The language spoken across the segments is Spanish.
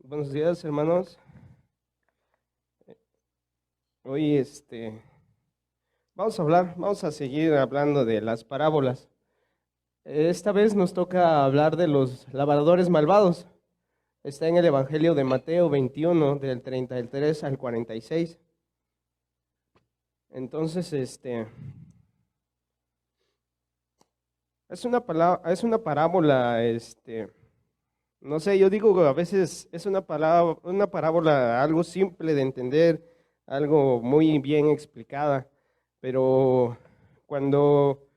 Buenos días, hermanos. Hoy vamos a seguir hablando de las parábolas. Esta vez nos toca hablar de los labradores malvados. Está en el Evangelio de Mateo 21, del 33 al 46. Entonces, es una parábola, no sé, yo digo a veces es una parábola algo simple de entender, algo muy bien explicada, pero cuando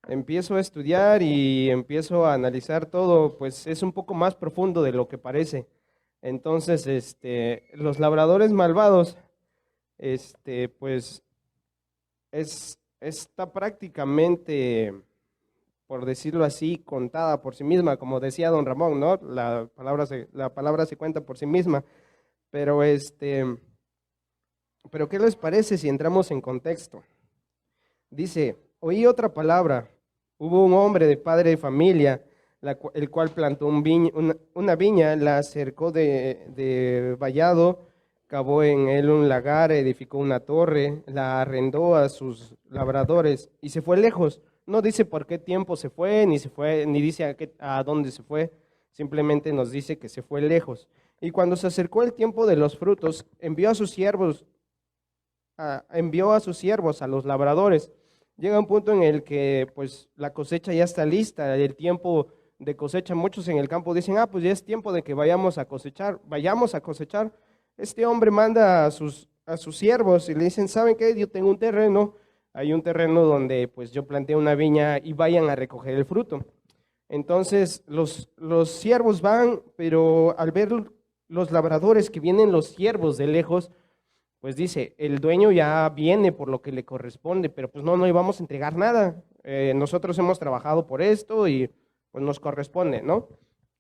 empiezo a estudiar y empiezo a analizar todo, pues es un poco más profundo de lo que parece. Entonces, los labradores malvados, pues está prácticamente, por decirlo así, contada por sí misma, como decía don Ramón, ¿no? La palabra se cuenta por sí misma, pero pero ¿qué les parece si entramos en contexto? Dice, oí otra palabra, hubo un hombre de padre de familia, el cual plantó una viña, la cercó de vallado, cavó en él un lagar, edificó una torre, la arrendó a sus labradores y se fue lejos. No dice por qué tiempo se fue, ni dice a dónde se fue, simplemente nos dice que se fue lejos. Y cuando se acercó el tiempo de los frutos, envió a sus siervos, a los labradores. Llega un punto en el que pues la cosecha ya está lista, el tiempo de cosecha, muchos en el campo dicen, pues ya es tiempo de que vayamos a cosechar. Este hombre manda a sus siervos y le dicen, ¿saben qué? Yo tengo un terreno, hay un terreno donde pues yo planté una viña y vayan a recoger el fruto. Entonces los siervos van, pero al ver los labradores que vienen los siervos de lejos, pues dice, el dueño ya viene por lo que le corresponde, pero pues no íbamos a entregar nada. Nosotros hemos trabajado por esto y pues nos corresponde, ¿no?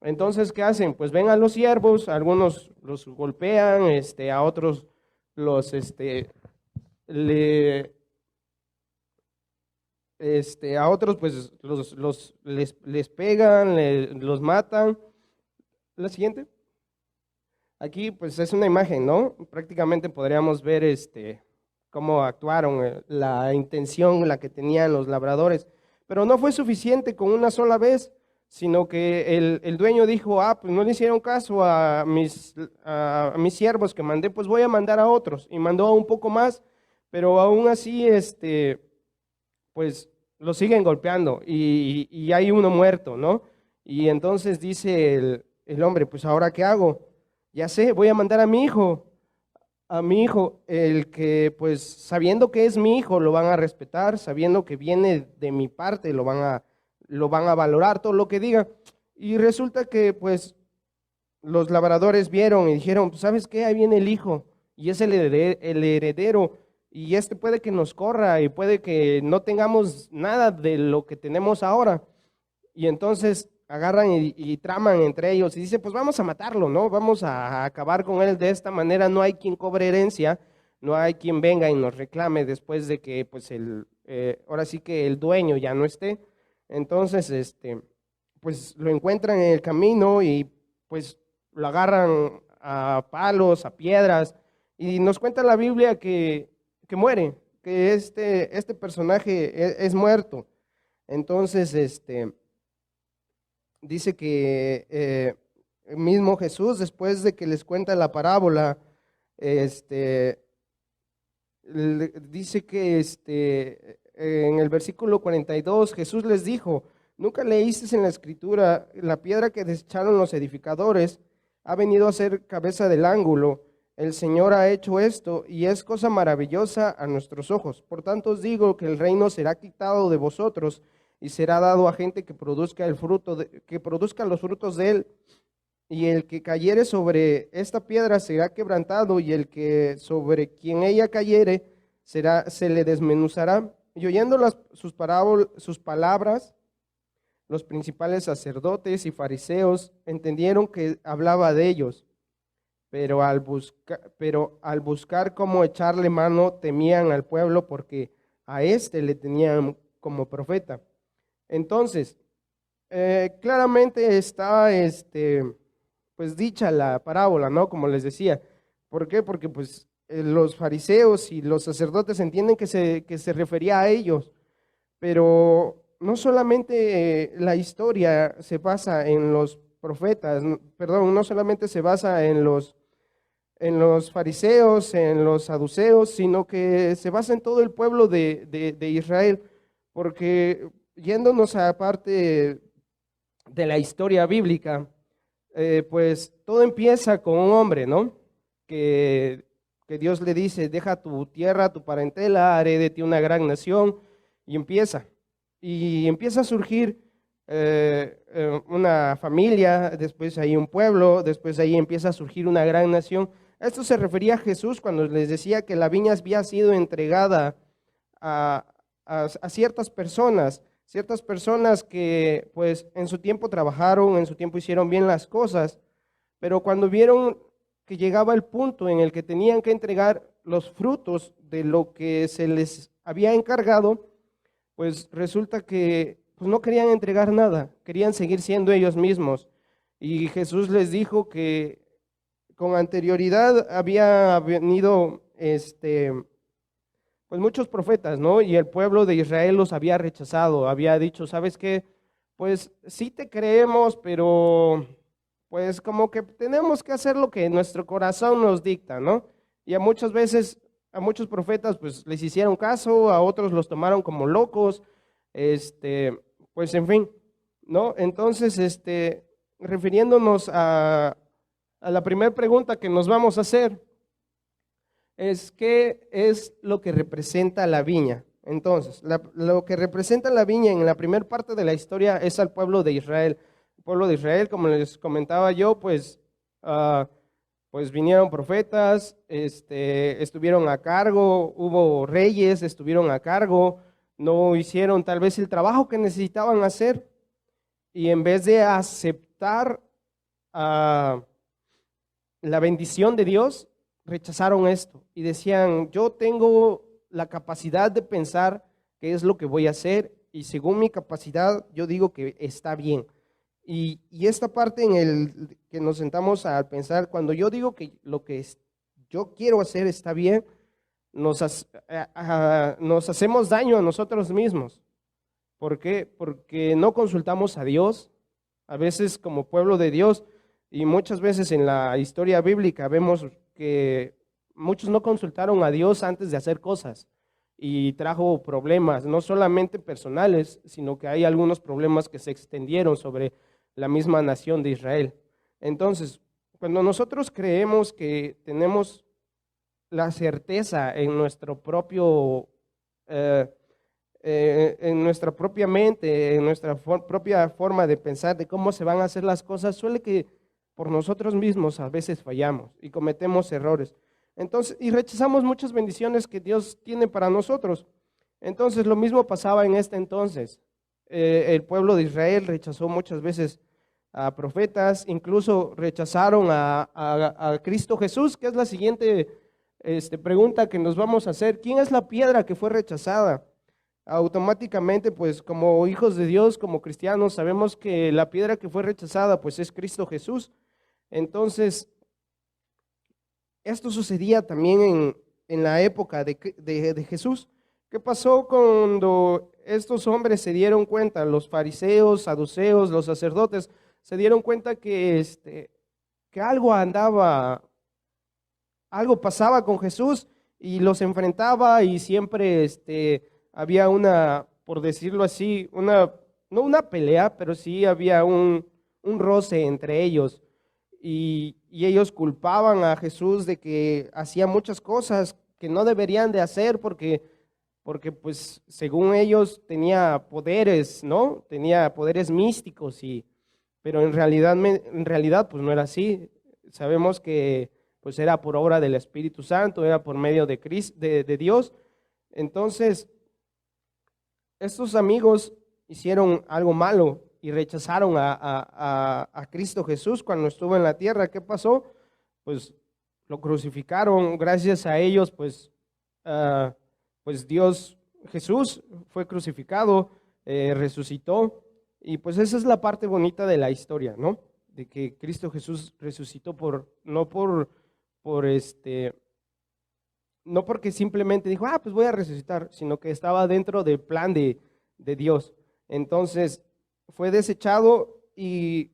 Entonces, ¿qué hacen? Pues ven a los siervos, algunos los golpean, a otros los, le, a otros pues les pegan, los matan. La siguiente. Aquí pues es una imagen, ¿no? Prácticamente podríamos ver cómo actuaron, la intención, la que tenían los labradores. Pero no fue suficiente con una sola vez, sino que el dueño dijo, pues no le hicieron caso a mis siervos que mandé, pues voy a mandar a otros. Y mandó a un poco más, pero aún así, pues lo siguen golpeando y hay uno muerto, ¿no? Y entonces dice el hombre, pues ahora ¿qué hago? Ya sé, voy a mandar a mi hijo, el que pues sabiendo que es mi hijo lo van a respetar, sabiendo que viene de mi parte lo van a valorar todo lo que diga. Y resulta que pues los labradores vieron y dijeron, pues ¿sabes qué? Ahí viene el hijo y es el heredero y este puede que nos corra y puede que no tengamos nada de lo que tenemos ahora. Y entonces agarran y traman entre ellos y dicen, pues vamos a matarlo, ¿no? Vamos a acabar con él de esta manera, no hay quien cobre herencia, no hay quien venga y nos reclame después de que pues ahora sí que el dueño ya no esté. Entonces, pues lo encuentran en el camino y pues lo agarran a palos, a piedras, y nos cuenta la Biblia que muere, que este personaje es muerto. Entonces, dice que mismo Jesús, después de que les cuenta la parábola, este, dice que en el versículo 42 Jesús les dijo, ¿nunca leíste en la escritura la piedra que desecharon los edificadores ha venido a ser cabeza del ángulo? El Señor ha hecho esto y es cosa maravillosa a nuestros ojos. Por tanto os digo que el reino será quitado de vosotros y será dado a gente que produzca que produzca los frutos de él. Y el que cayere sobre esta piedra será quebrantado, y el que sobre quien ella cayere se le desmenuzará. Y oyendo sus palabras, los principales sacerdotes y fariseos entendieron que hablaba de ellos, pero al buscar cómo echarle mano, temían al pueblo porque a éste le tenían como profeta. Entonces, claramente está pues dicha la parábola, ¿no? Como les decía. ¿Por qué? Porque pues los fariseos y los sacerdotes entienden que se refería a ellos, pero no solamente la historia se basa en los profetas, perdón, no solamente se basa en los fariseos, en los saduceos, sino que se basa en todo el pueblo de Israel, porque yéndonos a parte de la historia bíblica, pues todo empieza con un hombre, ¿no? Que, que Dios le dice, deja tu tierra, tu parentela, haré de ti una gran nación, y empieza a surgir una familia, después hay un pueblo, después ahí empieza a surgir una gran nación. A esto se refería a Jesús cuando les decía que la viña había sido entregada a, a ciertas personas que pues en su tiempo trabajaron, en su tiempo hicieron bien las cosas, pero cuando vieron que llegaba el punto en el que tenían que entregar los frutos de lo que se les había encargado, pues resulta que pues no querían entregar nada, querían seguir siendo ellos mismos. Y Jesús les dijo que con anterioridad había venido pues muchos profetas, ¿no? Y el pueblo de Israel los había rechazado, había dicho, ¿sabes qué? Pues sí te creemos, pero pues como que tenemos que hacer lo que nuestro corazón nos dicta, ¿no? Y a muchas veces, a muchos profetas pues les hicieron caso, a otros los tomaron como locos, pues en fin, ¿no? Entonces, refiriéndonos a la primera pregunta que nos vamos a hacer, es qué es lo que representa la viña. Entonces, lo que representa la viña en la primera parte de la historia es al pueblo de Israel. El pueblo de Israel, como les comentaba yo, pues, pues vinieron profetas, estuvieron a cargo, hubo reyes, estuvieron a cargo, no hicieron tal vez el trabajo que necesitaban hacer y en vez de aceptar la bendición de Dios, rechazaron esto y decían, yo tengo la capacidad de pensar qué es lo que voy a hacer y según mi capacidad yo digo que está bien. Y esta parte en el que nos sentamos a pensar, cuando yo digo que lo que yo quiero hacer está bien, nos hacemos daño a nosotros mismos. ¿Por qué? Porque no consultamos a Dios, a veces como pueblo de Dios, y muchas veces en la historia bíblica vemos que muchos no consultaron a Dios antes de hacer cosas y trajo problemas, no solamente personales, sino que hay algunos problemas que se extendieron sobre la misma nación de Israel. Entonces, cuando nosotros creemos que tenemos la certeza en nuestra propia mente, en nuestra propia forma de pensar de cómo se van a hacer las cosas, suele que por nosotros mismos a veces fallamos y cometemos errores. Entonces, y rechazamos muchas bendiciones que Dios tiene para nosotros. Entonces, lo mismo pasaba en este entonces. El pueblo de Israel rechazó muchas veces a profetas, incluso rechazaron a Cristo Jesús, que es la siguiente pregunta que nos vamos a hacer. ¿Quién es la piedra que fue rechazada? Automáticamente, pues como hijos de Dios, como cristianos, sabemos que la piedra que fue rechazada, pues es Cristo Jesús. Entonces, esto sucedía también en la época de Jesús. ¿Qué pasó cuando estos hombres se dieron cuenta, los fariseos, saduceos, los sacerdotes, se dieron cuenta que algo pasaba con Jesús y los enfrentaba y siempre había una, por decirlo así, no una pelea, pero sí había un roce entre ellos. Y ellos culpaban a Jesús de que hacía muchas cosas que no deberían de hacer porque pues según ellos tenía poderes, ¿no? Tenía poderes místicos, pero en realidad pues no era así. Sabemos que pues era por obra del Espíritu Santo, era por medio de Dios. Entonces, estos amigos hicieron algo malo y rechazaron a Cristo Jesús cuando estuvo en la tierra. ¿Qué pasó? Pues lo crucificaron. Gracias a ellos, pues Dios, Jesús fue crucificado, resucitó. Y pues esa es la parte bonita de la historia, ¿no? de que Cristo Jesús resucitó no no porque simplemente dijo, pues voy a resucitar, sino que estaba dentro del plan de Dios. Entonces fue desechado y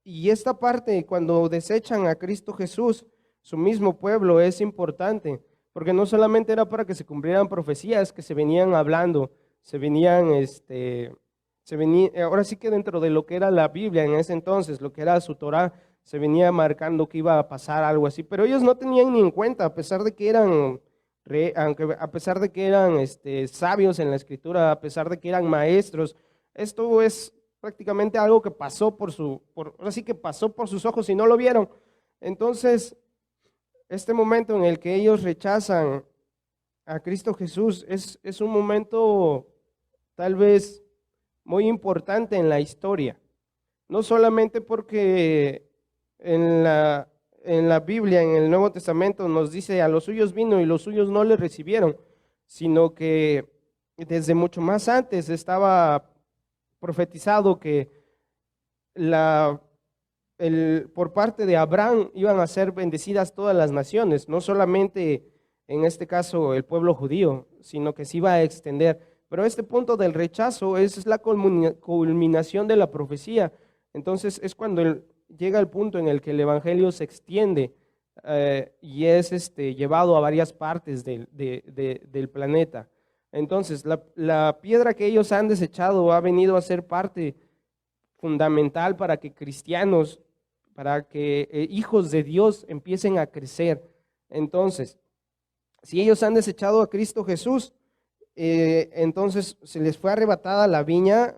esta parte, cuando desechan a Cristo Jesús, su mismo pueblo, es importante, porque no solamente era para que se cumplieran profecías que se venían hablando, ahora sí que dentro de lo que era la Biblia en ese entonces, lo que era su Torá, se venía marcando que iba a pasar algo así, pero ellos no tenían ni en cuenta, a pesar de que eran, a pesar de que eran sabios en la escritura, a pesar de que eran maestros. Esto es prácticamente algo que pasó ahora sí que pasó por sus ojos y no lo vieron. Entonces, este momento en el que ellos rechazan a Cristo Jesús es un momento tal vez muy importante en la historia. No solamente porque en la Biblia, en el Nuevo Testamento, nos dice a los suyos vino y los suyos no le recibieron, sino que desde mucho más antes estaba profetizado que por parte de Abraham iban a ser bendecidas todas las naciones, no solamente en este caso el pueblo judío, sino que se iba a extender. Pero este punto del rechazo es la culminación de la profecía. Entonces es cuando llega el punto en el que el evangelio se extiende y es llevado a varias partes del planeta. Entonces la piedra que ellos han desechado ha venido a ser parte fundamental para que cristianos, para que hijos de Dios empiecen a crecer. Entonces, si ellos han desechado a Cristo Jesús, entonces se les fue arrebatada la viña,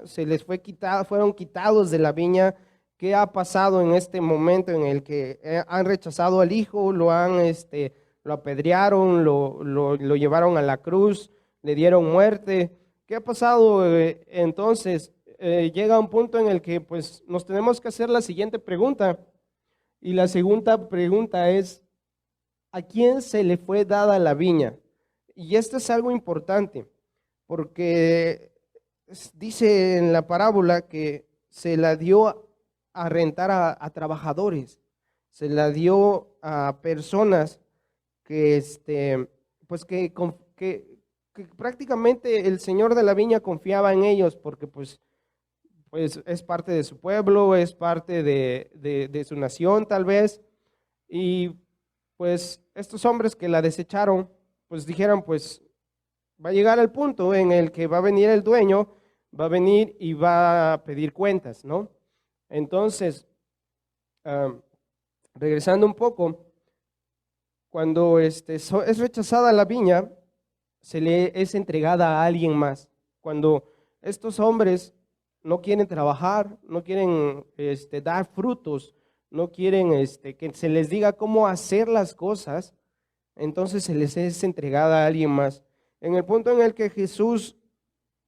fueron quitados de la viña. ¿Qué ha pasado en este momento en el que han rechazado al Hijo, lo apedrearon, lo llevaron a la cruz, le dieron muerte? ¿Qué ha pasado entonces? Llega un punto en el que pues nos tenemos que hacer la siguiente pregunta, y la segunda pregunta es: ¿a quién se le fue dada la viña? Y esto es algo importante, porque dice en la parábola que se la dio a rentar a trabajadores, se la dio a personas que, pues que prácticamente el señor de la viña confiaba en ellos, porque pues es parte de su pueblo, es parte de su nación tal vez, y pues estos hombres que la desecharon, pues dijeron, pues va a llegar el punto en el que va a venir el dueño, va a venir y va a pedir cuentas, ¿no? Entonces, regresando un poco, cuando es rechazada la viña, se le es entregada a alguien más. Cuando estos hombres no quieren trabajar, no quieren dar frutos, no quieren que se les diga cómo hacer las cosas, entonces se les es entregada a alguien más. En el punto en el que Jesús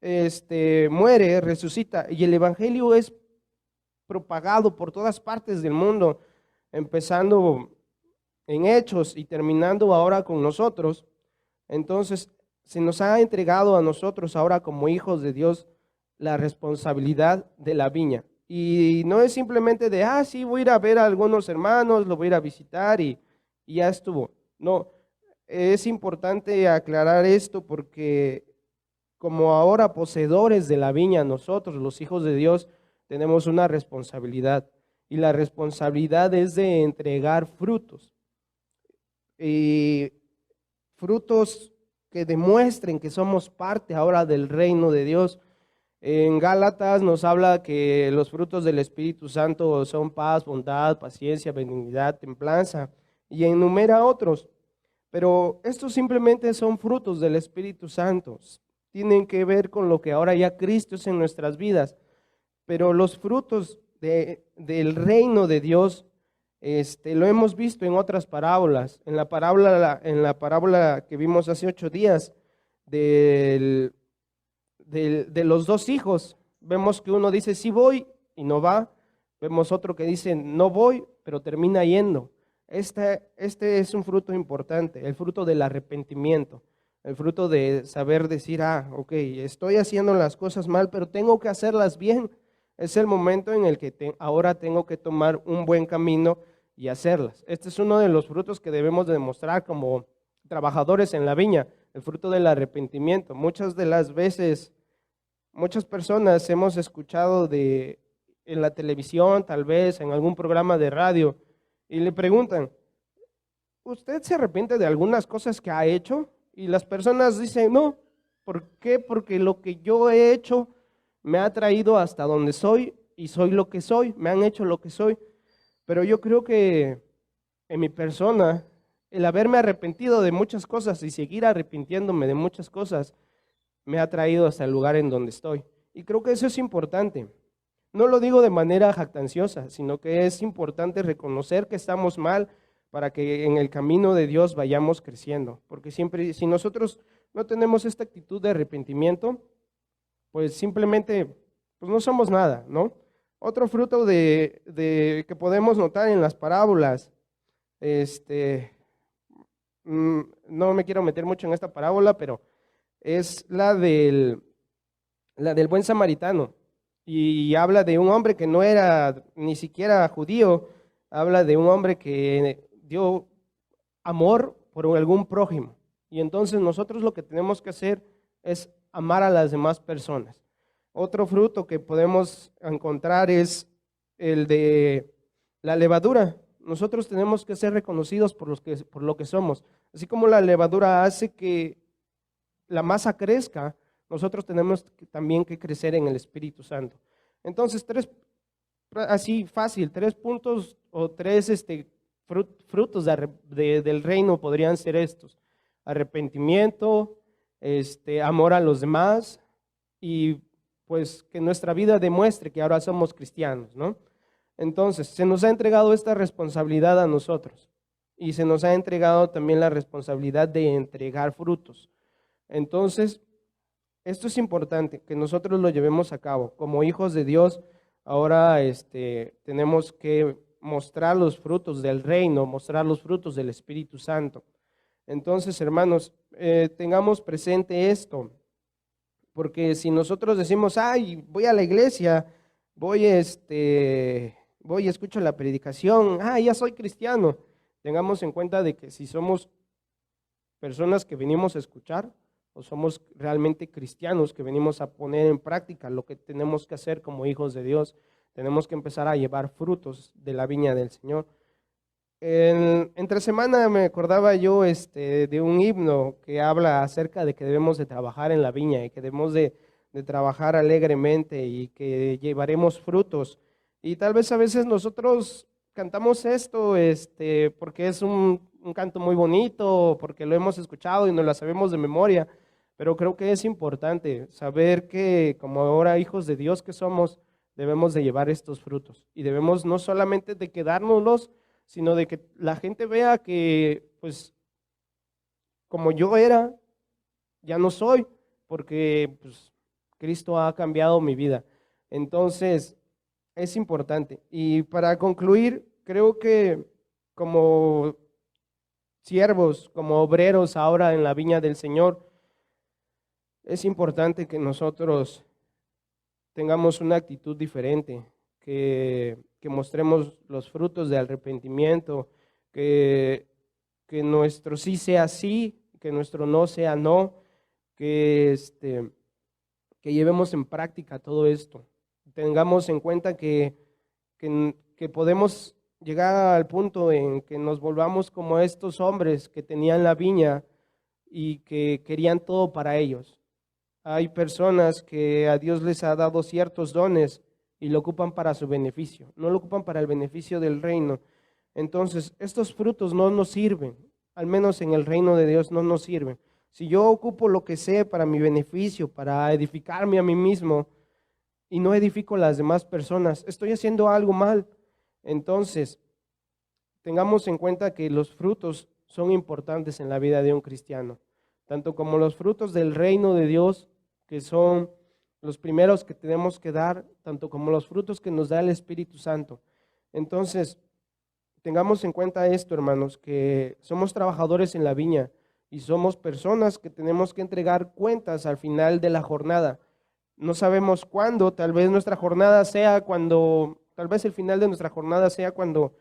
muere, resucita, y el evangelio es propagado por todas partes del mundo, empezando en Hechos y terminando ahora con nosotros. Entonces se nos ha entregado a nosotros ahora como hijos de Dios la responsabilidad de la viña. Y no es simplemente de, sí, voy a ir a ver a algunos hermanos, lo voy a ir a visitar y ya estuvo. No, es importante aclarar esto porque como ahora poseedores de la viña, nosotros, los hijos de Dios, tenemos una responsabilidad. Y la responsabilidad es de entregar frutos. Y frutos que demuestren que somos parte ahora del reino de Dios. En Gálatas nos habla que los frutos del Espíritu Santo son paz, bondad, paciencia, benignidad, templanza, y enumera otros. Pero estos simplemente son frutos del Espíritu Santo. Tienen que ver con lo que ahora ya Cristo es en nuestras vidas. Pero los frutos del reino de Dios, lo hemos visto en otras parábolas. En la parábola que vimos hace 8 días de los 2 hijos, vemos que uno dice sí voy y no va. Vemos otro que dice no voy, pero termina yendo. Este es un fruto importante, el fruto del arrepentimiento, el fruto de saber decir, ok, estoy haciendo las cosas mal, pero tengo que hacerlas bien. Es el momento en el que ahora tengo que tomar un buen camino y hacerlas. Este es uno de los frutos que debemos demostrar como trabajadores en la viña, el fruto del arrepentimiento. Muchas de las veces, muchas personas hemos escuchado en la televisión, tal vez en algún programa de radio, y le preguntan, ¿usted se arrepiente de algunas cosas que ha hecho? Y las personas dicen, no. ¿Por qué? Porque lo que yo he hecho me ha traído hasta donde soy y soy lo que soy, me han hecho lo que soy. Pero yo creo que en mi persona, el haberme arrepentido de muchas cosas y seguir arrepintiéndome de muchas cosas, me ha traído hasta el lugar en donde estoy. Y creo que eso es importante. No lo digo de manera jactanciosa, sino que es importante reconocer que estamos mal para que en el camino de Dios vayamos creciendo. Porque siempre, si nosotros no tenemos esta actitud de arrepentimiento, pues simplemente pues no somos nada, ¿no? Otro fruto que podemos notar en las parábolas, no me quiero meter mucho en esta parábola, pero es la del buen samaritano. Y habla de un hombre que no era ni siquiera judío, habla de un hombre que dio amor por algún prójimo. Y entonces nosotros lo que tenemos que hacer es amar a las demás personas. Otro fruto que podemos encontrar es el de la levadura. Nosotros tenemos que ser reconocidos por lo que somos. Así como la levadura hace que la masa crezca, nosotros tenemos también que crecer en el Espíritu Santo. Entonces, así fácil, 3 puntos o 3 frutos del reino podrían ser estos: arrepentimiento, amor a los demás, y pues que nuestra vida demuestre que ahora somos cristianos, ¿no? Entonces, se nos ha entregado esta responsabilidad a nosotros y se nos ha entregado también la responsabilidad de entregar frutos. Entonces, esto es importante, que nosotros lo llevemos a cabo. Como hijos de Dios, ahora tenemos que mostrar los frutos del reino, mostrar los frutos del Espíritu Santo. Entonces, hermanos, tengamos presente esto, porque si nosotros decimos, ay, voy a la iglesia, voy y escucho la predicación, ya soy cristiano, tengamos en cuenta de que si somos personas que venimos a escuchar, o somos realmente cristianos que venimos a poner en práctica lo que tenemos que hacer como hijos de Dios, tenemos que empezar a llevar frutos de la viña del Señor. Entre semana me acordaba yo de un himno que habla acerca de que debemos de trabajar en la viña y que debemos de trabajar alegremente y que llevaremos frutos. Y tal vez a veces nosotros cantamos esto porque es un canto muy bonito, porque lo hemos escuchado y nos lo sabemos de memoria, pero creo que es importante saber que como ahora hijos de Dios que somos, debemos de llevar estos frutos y debemos no solamente de quedárnoslos, sino de que la gente vea que pues como yo era, ya no soy, porque pues Cristo ha cambiado mi vida. Entonces, es importante. Y para concluir, creo que como siervos, como obreros ahora en la viña del Señor, es importante que nosotros tengamos una actitud diferente, que mostremos los frutos del arrepentimiento, que nuestro sí sea sí, que nuestro no sea no, que llevemos en práctica todo esto. Tengamos en cuenta que podemos llegar al punto en que nos volvamos como estos hombres que tenían la viña y que querían todo para ellos. Hay personas que a Dios les ha dado ciertos dones y lo ocupan para su beneficio, no lo ocupan para el beneficio del reino. Entonces, estos frutos no nos sirven, al menos en el reino de Dios no nos sirven. Si yo ocupo lo que sé para mi beneficio, para edificarme a mí mismo y no edifico a las demás personas, estoy haciendo algo mal. Entonces, tengamos en cuenta que los frutos son importantes en la vida de un cristiano, tanto como los frutos del reino de Dios, que son los primeros que tenemos que dar, tanto como los frutos que nos da el Espíritu Santo. Entonces, tengamos en cuenta esto, hermanos, que somos trabajadores en la viña y somos personas que tenemos que entregar cuentas al final de la jornada. No sabemos cuándo, tal vez nuestra jornada sea cuando, tal vez el final de nuestra jornada sea cuando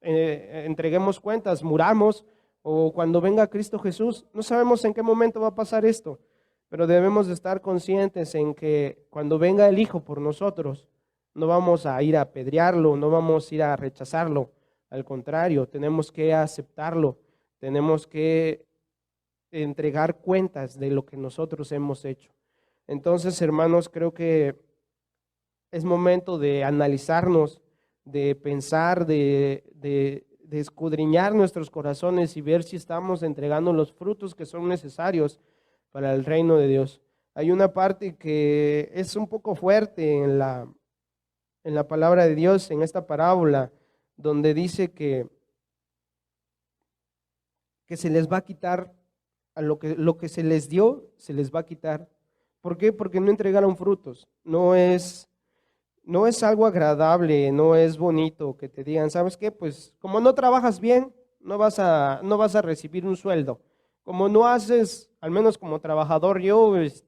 entreguemos cuentas, muramos, o cuando venga Cristo Jesús. No sabemos en qué momento va a pasar esto, pero debemos de estar conscientes en que cuando venga el Hijo por nosotros, no vamos a ir a apedrearlo, no vamos a ir a rechazarlo. Al contrario, tenemos que aceptarlo, tenemos que entregar cuentas de lo que nosotros hemos hecho. Entonces, hermanos, creo que es momento de analizarnos, de pensar, de escudriñar nuestros corazones y ver si estamos entregando los frutos que son necesarios para el reino de Dios. Hay una parte que es un poco fuerte en la palabra de Dios, en esta parábola, donde dice que se les va a quitar a lo que se les dio, se les va a quitar. ¿Por qué? Porque no entregaron frutos. No es algo agradable, no es bonito que te digan, ¿sabes qué? Pues como no trabajas bien, no vas a recibir un sueldo. Como no haces, al menos como trabajador yo, pues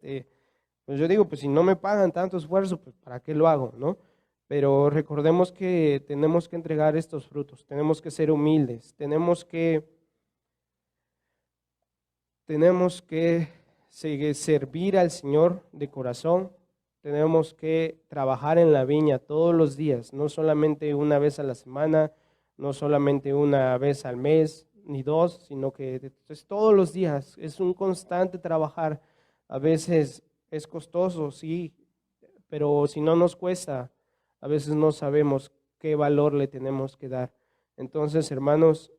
yo digo, pues si no me pagan tanto esfuerzo, pues ¿para qué lo hago, no? Pero recordemos que tenemos que entregar estos frutos, tenemos que ser humildes, tenemos que servir al Señor de corazón. Tenemos que trabajar en la viña todos los días, no solamente una vez a la semana, no solamente una vez al mes, ni dos, sino que es todos los días. Es un constante trabajar. A veces es costoso, sí, pero si no nos cuesta, a veces no sabemos qué valor le tenemos que dar. Entonces, hermanos,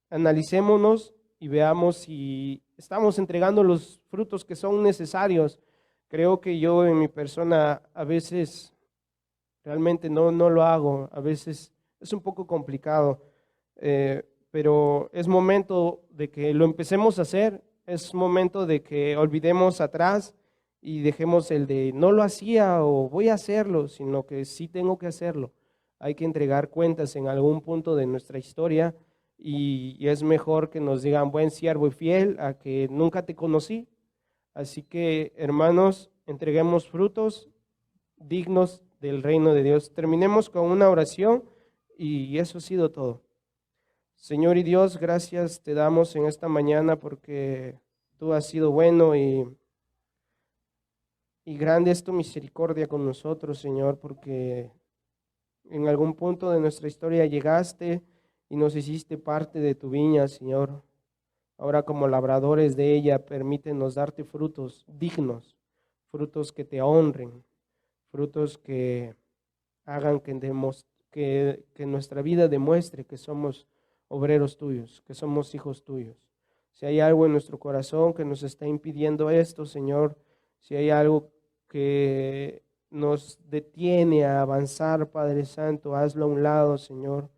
analicémonos y veamos si estamos entregando los frutos que son necesarios. Creo que yo en mi persona a veces realmente no lo hago, a veces es un poco complicado, pero es momento de que lo empecemos a hacer, es momento de que olvidemos atrás y dejemos el de no lo hacía o voy a hacerlo, sino que sí tengo que hacerlo. Hay que entregar cuentas en algún punto de nuestra historia y es mejor que nos digan buen siervo y fiel a que nunca te conocí. Así que, hermanos, entreguemos frutos dignos del reino de Dios. Terminemos con una oración y eso ha sido todo. Señor y Dios, gracias te damos en esta mañana porque tú has sido bueno y grande es tu misericordia con nosotros, Señor, porque en algún punto de nuestra historia llegaste y nos hiciste parte de tu viña, Señor. Ahora como labradores de ella, permítenos darte frutos dignos, frutos que te honren, frutos que hagan que nuestra vida demuestre que somos obreros tuyos, que somos hijos tuyos. Si hay algo en nuestro corazón que nos está impidiendo esto, Señor, si hay algo que nos detiene a avanzar, Padre Santo, hazlo a un lado, Señor.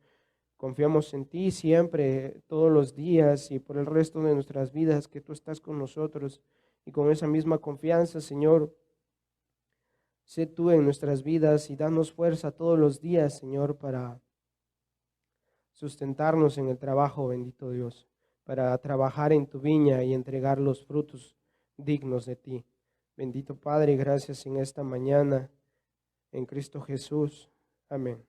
Confiamos en ti siempre, todos los días y por el resto de nuestras vidas, que tú estás con nosotros. Y con esa misma confianza, Señor, sé tú en nuestras vidas y danos fuerza todos los días, Señor, para sustentarnos en el trabajo, bendito Dios, para trabajar en tu viña y entregar los frutos dignos de ti. Bendito Padre, gracias en esta mañana, en Cristo Jesús. Amén.